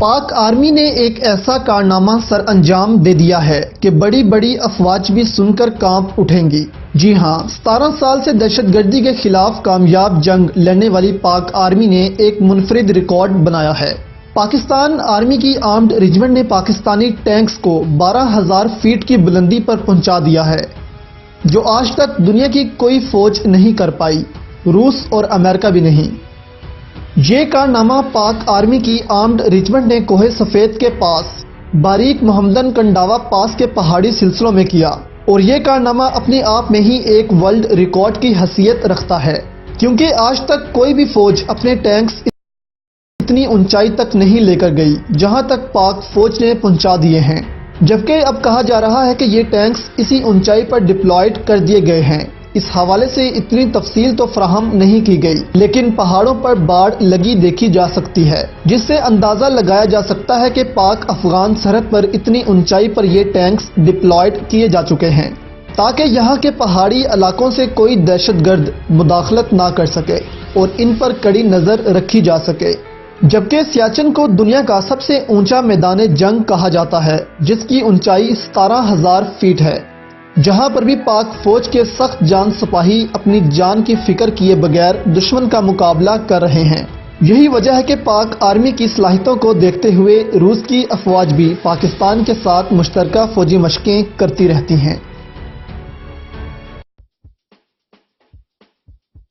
پاک آرمی نے ایک ایسا کارنامہ سر انجام دے دیا ہے کہ بڑی بڑی افواج بھی سن کر کانپ اٹھیں گی۔ جی ہاں، 17 سال سے دہشت گردی کے خلاف کامیاب جنگ لڑنے والی پاک آرمی نے ایک منفرد ریکارڈ بنایا ہے۔ پاکستان آرمی کی آرمڈ ریجمنٹ نے پاکستانی ٹینکس کو 12,000 فیٹ کی بلندی پر پہنچا دیا ہے، جو آج تک دنیا کی کوئی فوج نہیں کر پائی، روس اور امریکہ بھی نہیں۔ یہ کارنامہ پاک آرمی کی آرمڈ ریجمنٹ نے کوہ سفید کے پاس باریک محمدن کنڈاوا پاس کے پہاڑی سلسلوں میں کیا، اور یہ کارنامہ اپنے آپ میں ہی ایک ورلڈ ریکارڈ کی حیثیت رکھتا ہے، کیونکہ آج تک کوئی بھی فوج اپنے ٹینکس اتنی اونچائی تک نہیں لے کر گئی جہاں تک پاک فوج نے پہنچا دیے ہیں، جبکہ اب کہا جا رہا ہے کہ یہ ٹینکس اسی اونچائی پر ڈپلائڈ کر دیے گئے ہیں۔ اس حوالے سے اتنی تفصیل تو فراہم نہیں کی گئی، لیکن پہاڑوں پر باڑ لگی دیکھی جا سکتی ہے، جس سے اندازہ لگایا جا سکتا ہے کہ پاک افغان سرحد پر اتنی اونچائی پر یہ ٹینکس ڈپلائڈ کیے جا چکے ہیں تاکہ یہاں کے پہاڑی علاقوں سے کوئی دہشت گرد مداخلت نہ کر سکے اور ان پر کڑی نظر رکھی جا سکے۔ جبکہ سیاچن کو دنیا کا سب سے اونچا میدان جنگ کہا جاتا ہے، جس کی اونچائی 17,000 فیٹ ہے، جہاں پر بھی پاک فوج کے سخت جان سپاہی اپنی جان کی فکر کیے بغیر دشمن کا مقابلہ کر رہے ہیں۔ یہی وجہ ہے کہ پاک آرمی کی صلاحیتوں کو دیکھتے ہوئے روس کی افواج بھی پاکستان کے ساتھ مشترکہ فوجی مشقیں کرتی رہتی ہیں۔